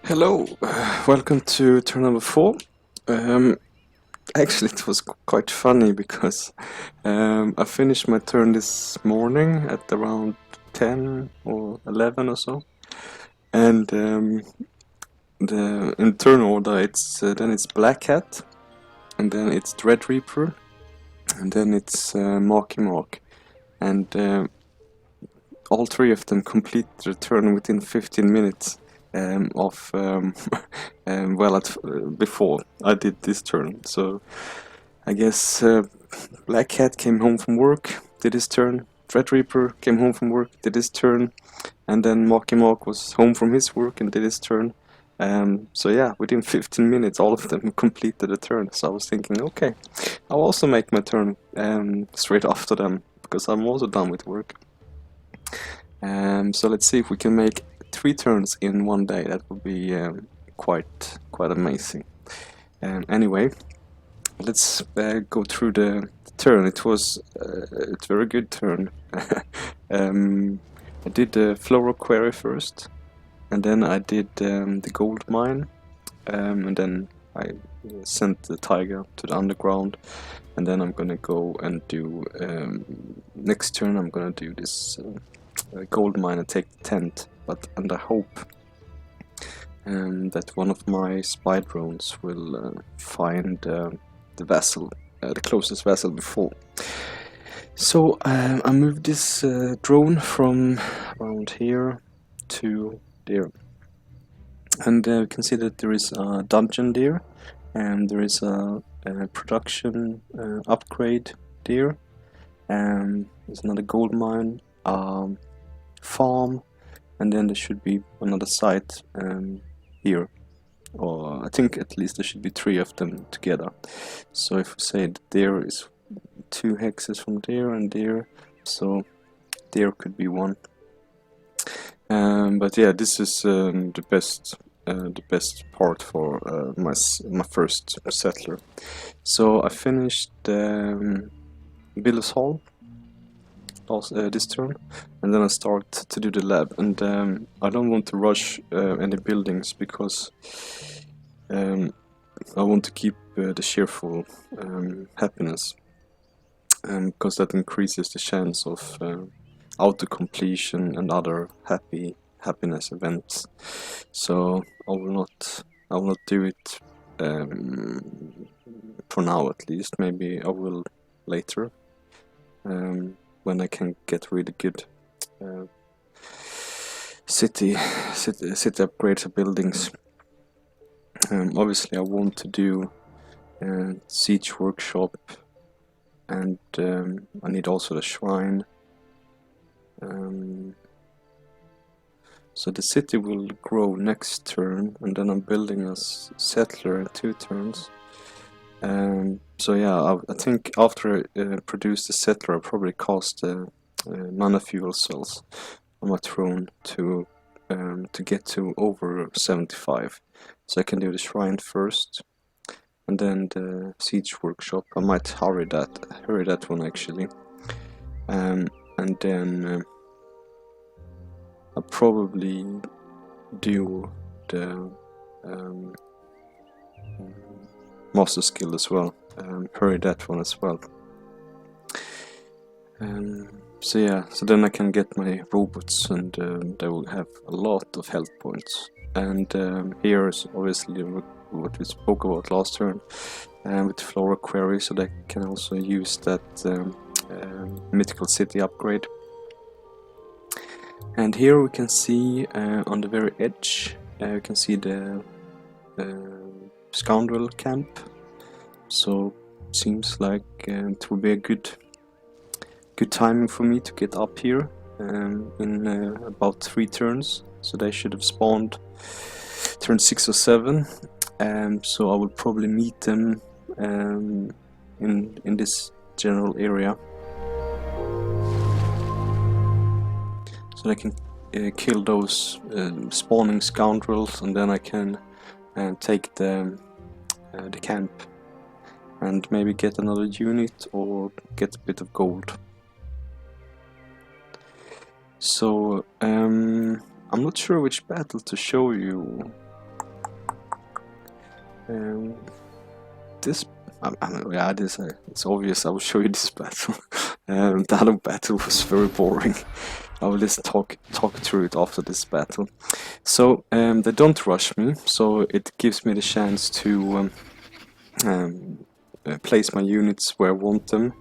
Hello, welcome to turn number 4. Actually, it was quite funny because I finished my turn this morning at around 10 or 11 or so, and in turn order it's then it's Blackcat, and then it's DreadReapr, and then it's Markymark, and all three of them complete the turn within 15 minutes. Before I did this turn, so I guess Blackcat came home from work, did his turn. DreadReapr came home from work, did his turn, and then Markymark was home from his work and did his turn. So yeah, within 15 minutes, all of them completed the turn. So I was thinking, okay, I'll also make my turn straight after them because I'm also done with work. So let's see if we can make 3 turns in one day. That would be quite amazing. Anyway, let's go through the turn. It was a very good turn. I did the floral quarry first, and then I did the gold mine, and then I sent the tiger to the underground, and then I'm gonna go and do next turn I'm gonna do this gold mine and take the tent, and I hope that one of my spy drones will find the vessel, the closest vessel before. So I moved this drone from around here to there, and you can see that there is a dungeon there, and there is a production upgrade there, and there's another gold mine, farm, and then there should be another site here, or I think at least there should be 3 of them together. So if we say that there is 2 hexes from there and there, so there could be 1. But yeah, this is the best part for my first settler. So I finished Billis Hall this turn, and then I start to do the lab, and I don't want to rush any buildings because I want to keep the cheerful happiness, because that increases the chance of auto completion and other happiness events. So I will not do it for now, at least. Maybe I will later, when I can get really good city upgrades of buildings. Obviously I want to do siege workshop, and I need also the shrine. So the city will grow next turn, and then I'm building a settler in 2 turns. So yeah, I think after I produce the settler, I'll probably cast mana fuel cells on my throne to get to over 75. So I can do the shrine first, and then the siege workshop. I might hurry that one actually, and then I'll probably do the master skill as well, hurry that one as well. So yeah, so then I can get my robots, and they will have a lot of health points. And here is obviously what we spoke about last turn, with the Flora Quarry, so they can also use that mythical city upgrade. And here we can see on the very edge, we can see the scoundrel camp. So seems like it will be a good timing for me to get up here in about 3 turns. So they should have spawned turn 6 or 7, so I will probably meet them in this general area, so I can kill those spawning scoundrels, and then I can take the camp and maybe get another unit or get a bit of gold. So I'm not sure which battle to show you This, yeah, this it's obvious. I will show you this battle. The other battle was very boring. I will just talk through it after this battle. So they don't rush me, so it gives me the chance to place my units where I want them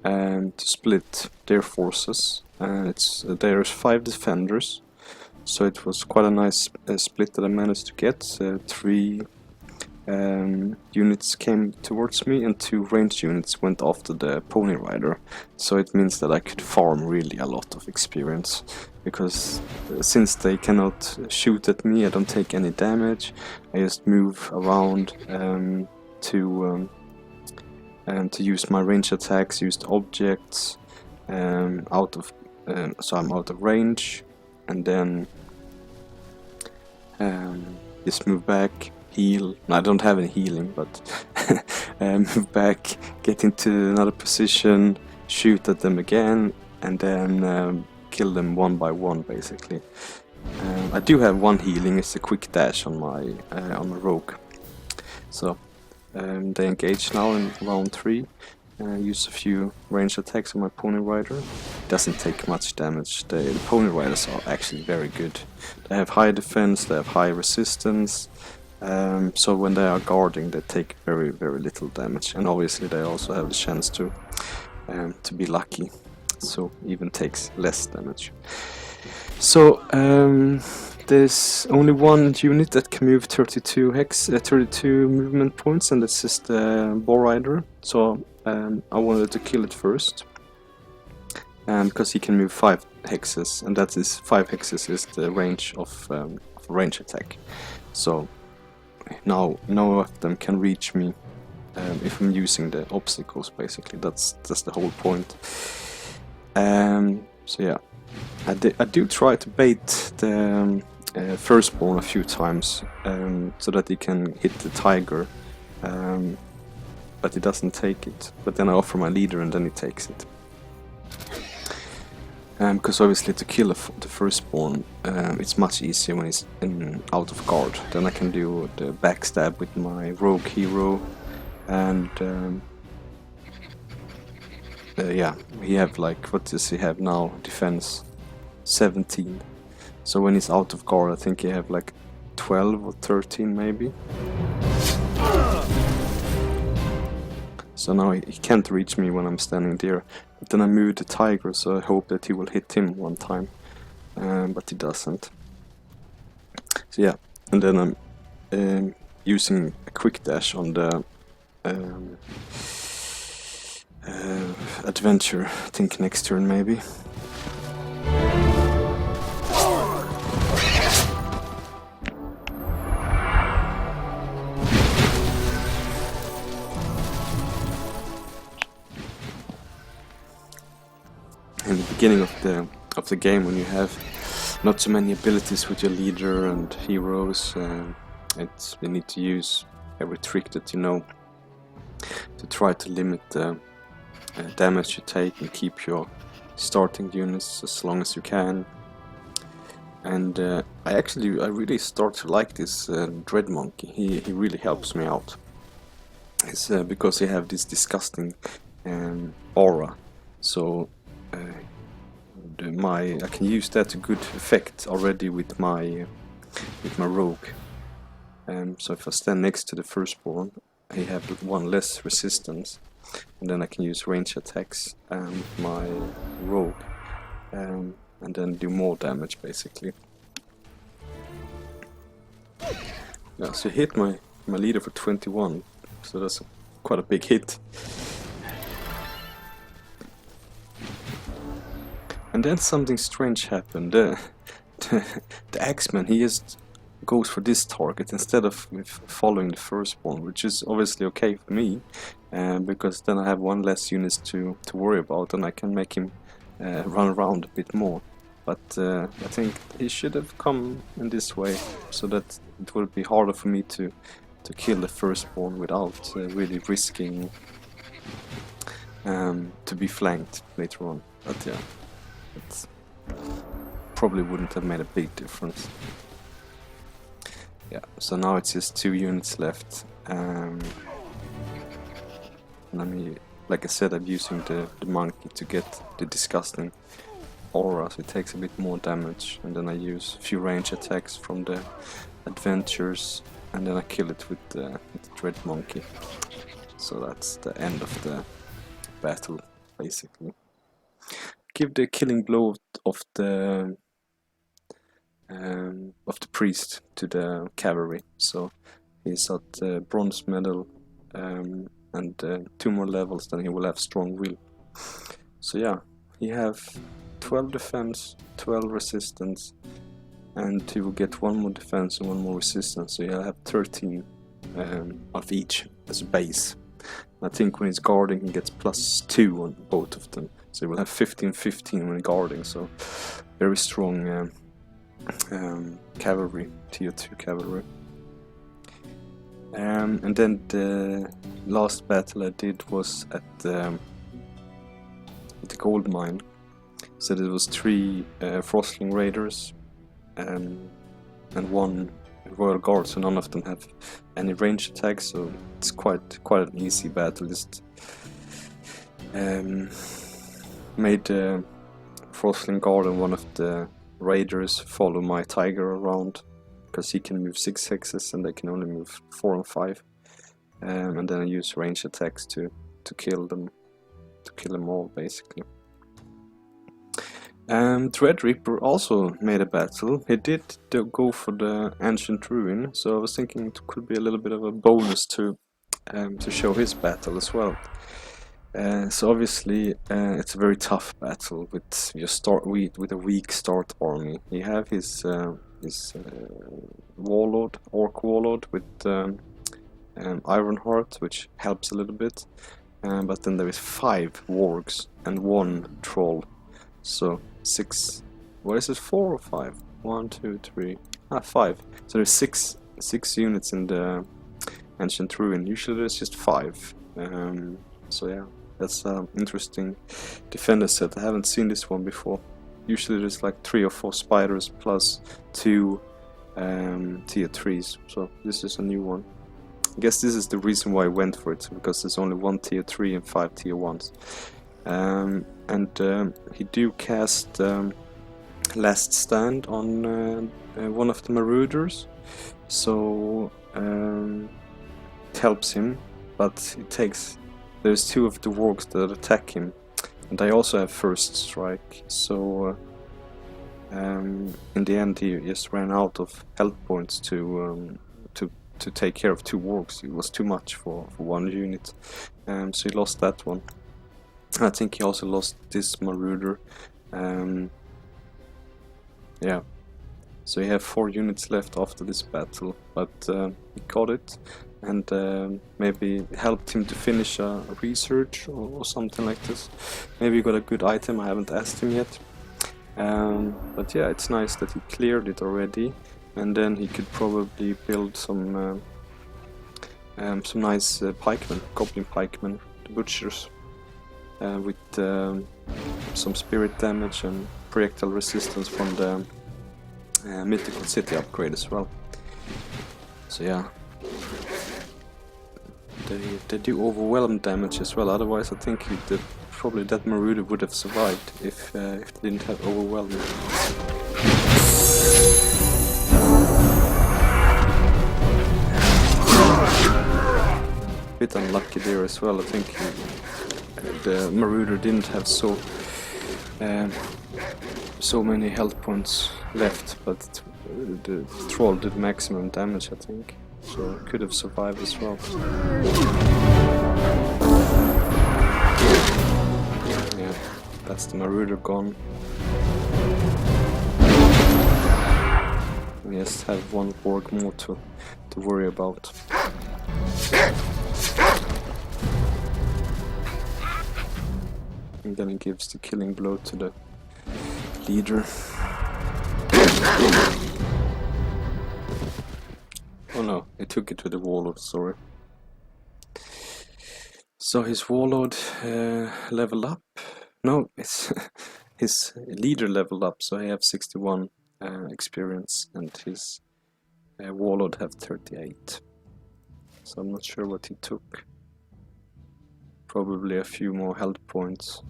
and to split their forces. There's 5 defenders, so it was quite a nice split that I managed to get. 3 units came towards me and 2 ranged units went after the pony rider, so it means that I could farm really a lot of experience, because since they cannot shoot at me, I don't take any damage. I just move around to use my range attacks, use the objects so I'm out of range, and then just move back, heal. No, I don't have any healing, but move back, get into another position, shoot at them again, and then kill them one by one, basically. I do have 1 healing. It's a quick dash on my rogue. So they engage now in round 3. Use a few range attacks on my pony rider. Doesn't take much damage. The pony riders are actually very good. They have high defense, they have high resistance, so when they are guarding they take very little damage, and obviously they also have the chance to be lucky, so even takes less damage. So there's only 1 unit that can move 32 movement points, and that's just the boar rider. So I wanted to kill it first, because he can move 5 hexes, and that is 5 hexes is the range of a range attack. So now none of them can reach me if I'm using the obstacles. Basically, that's the whole point. So yeah, I do try to bait the firstborn a few times so that he can hit the tiger. But he doesn't take it. But then I offer my leader and then he takes it. Because obviously to kill the firstborn, it's much easier when he's out of guard. Then I can do the backstab with my rogue hero, and yeah, he have like, what does he have now? Defense 17. So when he's out of guard, I think he have like 12 or 13 maybe. So now he can't reach me when I'm standing there. But then I move the tiger, so I hope that he will hit him one time. But he doesn't. So yeah, and then I'm using a quick dash on the adventure, I think next turn maybe. In the beginning of the game, when you have not so many abilities with your leader and heroes, you need to use every trick that you know to try to limit the damage you take and keep your starting units as long as you can. And I really start to like this Dread Monkey. He really helps me out. It's because he have this disgusting aura, so I can use that to good effect already with my rogue. So if I stand next to the firstborn, I have 1 less resistance, and then I can use range attacks with my rogue, and then do more damage basically. Yeah, so hit my leader for 21, so that's quite a big hit. And then something strange happened. The Axeman, he just goes for this target instead of following the firstborn, which is obviously okay for me, because then I have 1 less unit to worry about, and I can make him run around a bit more. But I think he should have come in this way, so that it would be harder for me to kill the firstborn without really risking to be flanked later on. But yeah, it probably wouldn't have made a big difference. Yeah, so now it's just 2 units left, And I mean, like I said, I'm using the monkey to get the disgusting aura, so it takes a bit more damage, and then I use a few range attacks from the adventures, and then I kill it with the dread monkey. So that's the end of the battle, basically. Give the killing blow of the priest to the cavalry, so he's at bronze medal, and 2 more levels, then he will have strong will. So yeah, he have 12 defense, 12 resistance, and he will get 1 more defense and 1 more resistance, so he'll have 13 of each as a base. I think when he's guarding he gets +2 on both of them, so he will have 15-15 when guarding, so very strong cavalry, tier 2 cavalry. And then the last battle I did was at the gold mine. So there was 3 Hafling Raiders and 1 Royal Guard, so none of them have any range attacks, so it's quite an easy battle. Just made the Hafling Guard and one of the Raiders follow my tiger around, because he can move 6 hexes and they can only move 4 and 5. And then I use range attacks to kill them all, basically. DreadReapr also made a battle. He did go for the ancient ruin, so I was thinking it could be a little bit of a bonus to show his battle as well. So obviously it's a very tough battle with with a weak start army. You have his warlord, orc warlord with Ironheart, which helps a little bit, but then there is 5 wargs and 1 troll, so 6. What is it? 4 or 5? 1, 2, 3. 5. So there's 6 units in the ancient ruin. Usually there's just 5. So yeah, that's an interesting defender set. I haven't seen this one before. Usually there's like 3 or 4 spiders plus 2 tier 3s. So this is a new one. I guess this is the reason why I went for it, because there's only 1 tier 3 and 5 tier 1s. He do cast Last Stand on one of the Marauders, so it helps him, but there's 2 of the wargs that attack him, and I also have first strike, so in the end he just ran out of health points to take care of 2 wargs. It was too much for 1 unit, so he lost that one. I think he also lost this Marauder. Yeah, so he have 4 units left after this battle, but he got it, and maybe helped him to finish a research or something like this. Maybe he got a good item, I haven't asked him yet. But yeah, it's nice that he cleared it already, and then he could probably build some nice pikemen, goblin pikemen, the butchers. With some spirit damage and projectile resistance from the mythical city upgrade as well. So yeah, they do overwhelm damage as well. Otherwise, I think probably that Marauder would have survived if they didn't have overwhelm. Bit unlucky there as well. I think the Marauder didn't have so many health points left, but the troll did maximum damage, I think, so could have survived as well. Yeah, that's the Marauder gone. We just have 1 orc more to worry about. And then he gives the killing blow to the leader. Oh no, he took it to the warlord, sorry. So his warlord leveled up. No, it's his leader leveled up, so he have 61 experience, and his warlord have 38. so I'm not sure what he took. Probably a few more health points.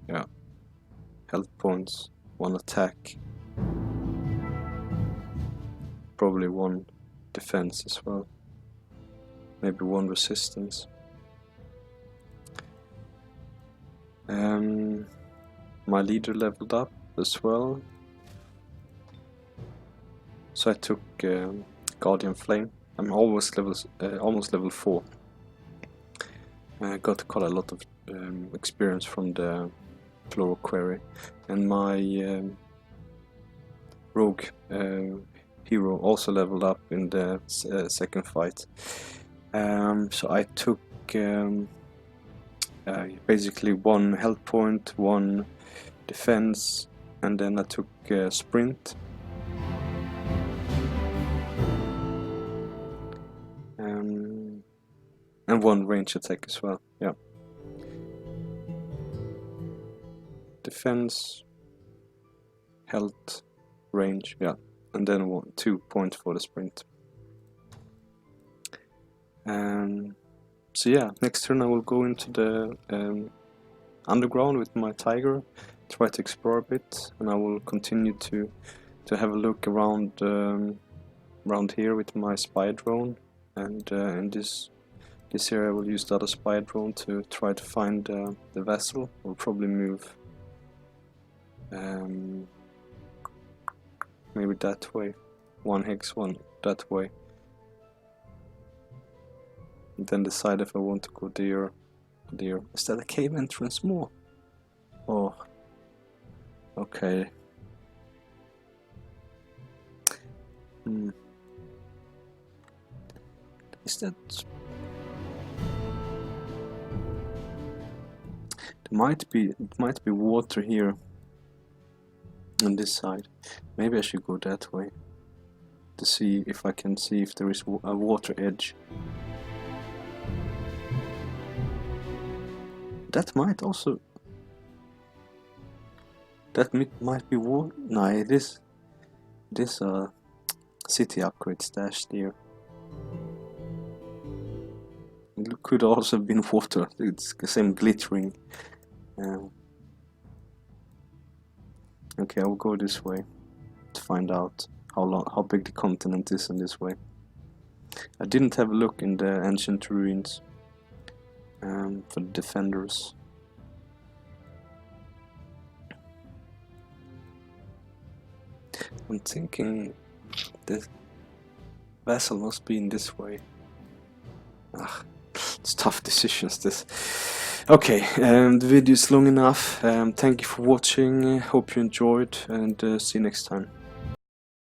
Yeah, health points, 1 attack, probably 1 defense as well, maybe 1 resistance. My leader leveled up as well, so I took Guardian Flame. I'm almost level 4. I got quite a lot of experience from the Flora Query, and my Rogue hero also leveled up in the second fight. So I took basically 1 health point, 1 defense, and then I took sprint. And 1 range attack as well, yeah. Defense, health, range, yeah, and then 2 points for the sprint. So yeah, next turn I will go into the underground with my tiger, try to explore a bit, and I will continue to have a look around here with my spy drone, and in this area I will use the other spy drone to try to find the vessel. I'll probably move maybe that way, 1 hex, 1 that way, and then decide if I want to go there. Is that a cave entrance more? Oh, okay. Is that... It might be water here on this side. Maybe I should go that way to see if I can see if there is a water edge. That might also... That might be water. No, it is. This city upgrade stashed here. It could also have been water. It's the same glittering. Okay, I will go this way to find out how big the continent is in this way. I didn't have a look in the ancient ruins for the defenders. I'm thinking the vessel must be in this way. It's tough decisions, this. Okay, the video is long enough. Thank you for watching, hope you enjoyed, and see you next time.